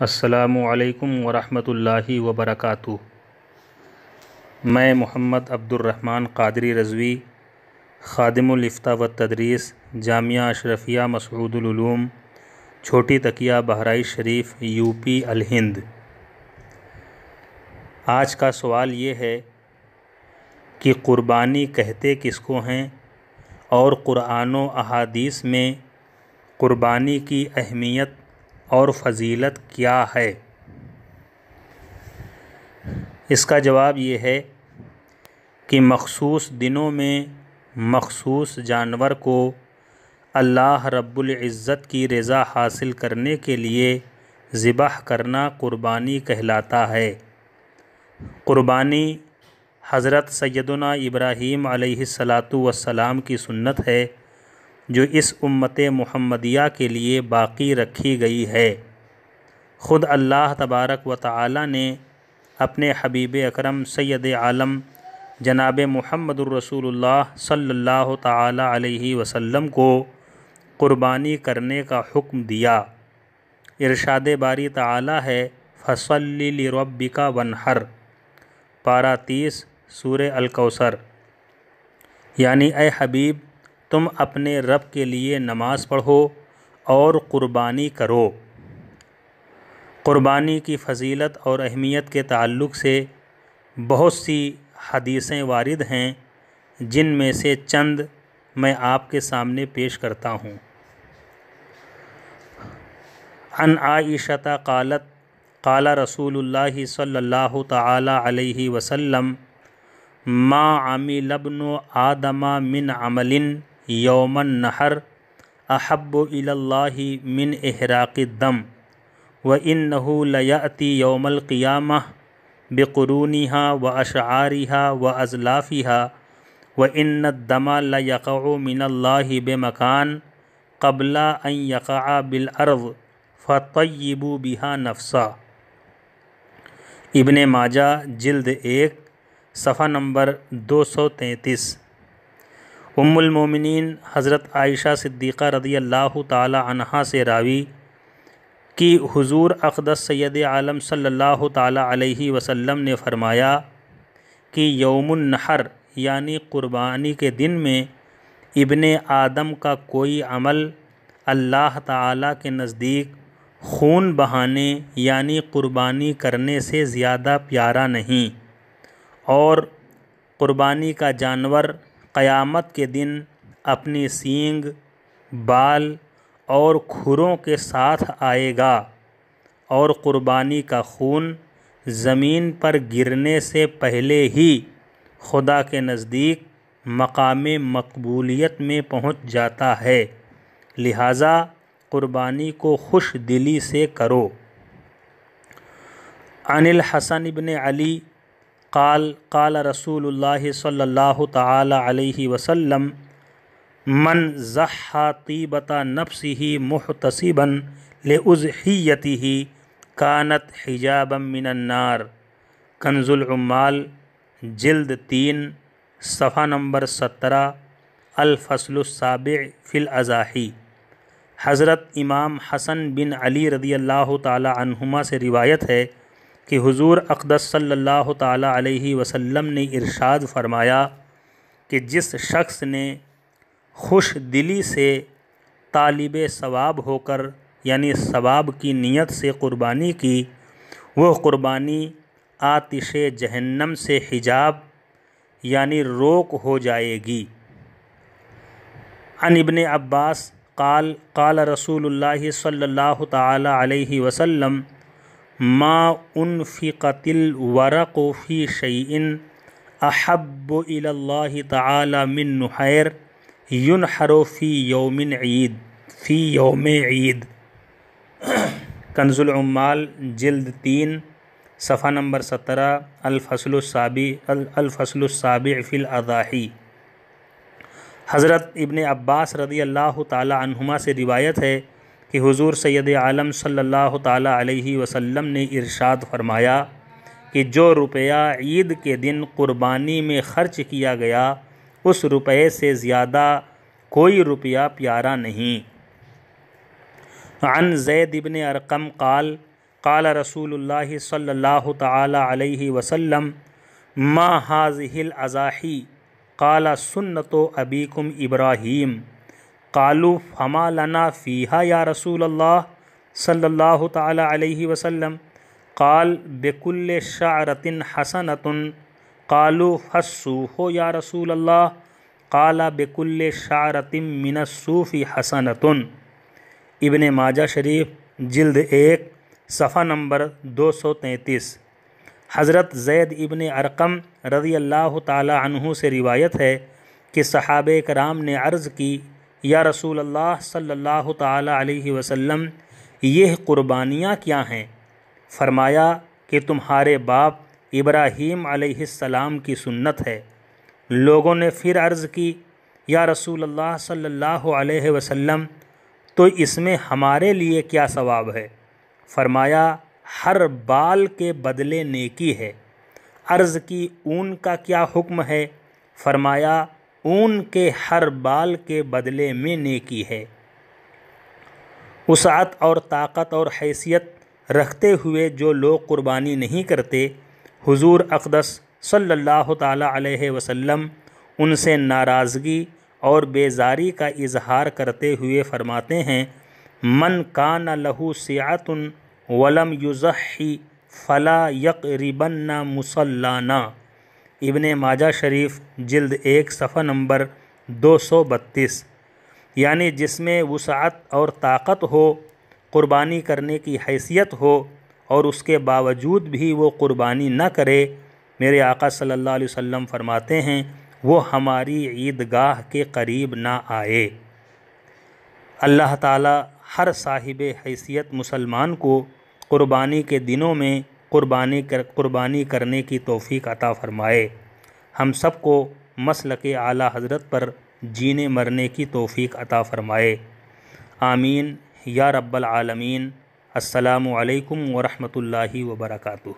السلام علیکم ورحمۃ اللہ وبرکاتہ۔ میں محمد عبد الرحمن قادری رضوی، خادم الافتاء و تدریس، جامعہ اشرفیہ مسعود العلوم، چھوٹی تکیہ بہرائچ شریف، یو پی الہند۔ آج کا سوال یہ ہے کہ قربانی کہتے کس کو ہیں اور قرآن و احادیث میں قربانی کی اہمیت اور فضیلت کیا ہے؟ اس کا جواب یہ ہے کہ مخصوص دنوں میں مخصوص جانور کو اللہ رب العزت کی رضا حاصل کرنے کے لیے ذبح کرنا قربانی کہلاتا ہے۔ قربانی حضرت سیدنا ابراہیم علیہ السلام کی سنت ہے جو اس امت محمدیہ کے لیے باقی رکھی گئی ہے۔ خود اللہ تبارک و تعالی نے اپنے حبیب اکرم سید عالم جناب محمد الرسول اللہ صلی اللہ تعالی علیہ وسلم کو قربانی کرنے کا حکم دیا۔ ارشاد باری تعالی ہے فَصَلِّ لِرَبِّكَ وَانْحَرْ، پارہ 30 سورہ الکوثر، یعنی اے حبیب تم اپنے رب کے لیے نماز پڑھو اور قربانی کرو۔ قربانی کی فضیلت اور اہمیت کے تعلق سے بہت سی حدیثیں وارد ہیں، جن میں سے چند میں آپ کے سامنے پیش کرتا ہوں۔ عن عائشہ قالت قال رسول اللہ صلی اللہ تعالی علیہ وسلم ما عمل ابن آدم من عمل یوم النحر احب الی اللہ من احراق الدم وانہ لیأتی یوم القیامہ بقرونها واشعارها واضلافها وان الدم لیقع من اللہ بمکان قبل ان یقع بالارض فطیبوا بها نفسا۔ ابن ماجہ جلد 1 صفحہ نمبر 233۔ ام المومنین حضرت عائشہ صدیقہ رضی اللہ تعالی عنہا سے راوی کہ حضور اقدس سید عالم صلی اللہ تعالی علیہ وسلم نے فرمایا کہ یوم النحر یعنی قربانی کے دن میں ابن آدم کا کوئی عمل اللہ تعالی کے نزدیک خون بہانے یعنی قربانی کرنے سے زیادہ پیارا نہیں، اور قربانی کا جانور قیامت کے دن اپنی سینگ، بال اور کھروں کے ساتھ آئے گا، اور قربانی کا خون زمین پر گرنے سے پہلے ہی خدا کے نزدیک مقام مقبولیت میں پہنچ جاتا ہے، لہٰذا قربانی کو خوش دلی سے کرو۔ عن الحسن بن علی قال قال رسول اللہ صلی اللہ تعالی علیہ وسلم من ضحى طیبۃ نفسہ محتسبا لأضحیتہ کانت حجابا من النار، کنز العمال جلد 3 صفحہ نمبر 17، الفصل السابع فی الاضاحی۔ حضرت امام حسن بن علی رضی اللہ تعالی عنہما سے روایت ہے کہ حضور اقدس صلی اللہ تعالی علیہ وسلم نے ارشاد فرمایا کہ جس شخص نے خوش دلی سے طالب ثواب ہو کر یعنی ثواب کی نیت سے قربانی کی، وہ قربانی آتش جہنم سے حجاب یعنی روک ہو جائے گی۔ عن ابن عباس قال قال رسول اللہ صلی اللہ تعالی علیہ وسلم ما انفقت الورق فی شیء احب الی اللہ تعالی من نحیر ینحر فی یوم عید، کنز العمال جلد 3 صفحہ نمبر 17، الفصل السابع فی الاضاحی۔ حضرت ابن عباس رضی اللہ تعالی عنہما سے روایت ہے کہ حضور سید عالم صلی اللہ تعالی علیہ وسلم نے ارشاد فرمایا کہ جو روپیہ عید کے دن قربانی میں خرچ کیا گیا اس روپے سے زیادہ کوئی روپیہ پیارا نہیں۔ عن زید بن ارقم قال قال رسول اللہ صلی اللہ تعالی علیہ وسلم ما هذه الاضاحی قال سنت ابیکم ابراہیم قالوا فما لنا فیہا یا رسول اللہ صلی اللہ تعالی علیہ وسلم قال بکل شعرۃ حسنۃ قالوا فالصوف یا رسول اللہ قال بکل شعرۃ من الصوف حسنۃ۔ ابن ماجہ شریف جلد 1 صفحہ نمبر 233۔ حضرت زید ابن ارقم رضی اللہ تعالی عنہ سے روایت ہے کہ صحابہ کرام نے عرض کی یا رسول اللہ صلی اللہ تعالی علیہ وسلم یہ قربانیاں کیا ہیں؟ فرمایا کہ تمہارے باپ ابراہیم علیہ السلام کی سنت ہے۔ لوگوں نے پھر عرض کی یا رسول اللہ صلی اللہ علیہ وسلم تو اس میں ہمارے لیے کیا ثواب ہے؟ فرمایا ہر بال کے بدلے نیکی ہے۔ عرض کی اون کا کیا حکم ہے؟ فرمایا اون کے ہر بال کے بدلے میں نیکی ہے۔ وسعت اور طاقت اور حیثیت رکھتے ہوئے جو لوگ قربانی نہیں کرتے، حضور اقدس صلی اللہ تعالی علیہ وسلم ان سے ناراضگی اور بیزاری کا اظہار کرتے ہوئے فرماتے ہیں من کان لہ سعۃ ولم یضحی فلا یقربن مصلانا۔ ابن ماجہ شریف جلد 1 صفحہ نمبر 232۔ یعنی جس میں وسعت اور طاقت ہو، قربانی کرنے کی حیثیت ہو اور اس کے باوجود بھی وہ قربانی نہ کرے، میرے آقا صلی اللہ علیہ وسلم فرماتے ہیں وہ ہماری عیدگاہ کے قریب نہ آئے۔ اللہ تعالی ہر صاحب حیثیت مسلمان کو قربانی کے دنوں میں قربانی کرنے کی توفیق عطا فرمائے۔ ہم سب کو مسلک اعلیٰ حضرت پر جینے مرنے کی توفیق عطا فرمائے۔ آمین یا رب العالمین۔ السلام علیکم ورحمۃ اللہ وبرکاتہ۔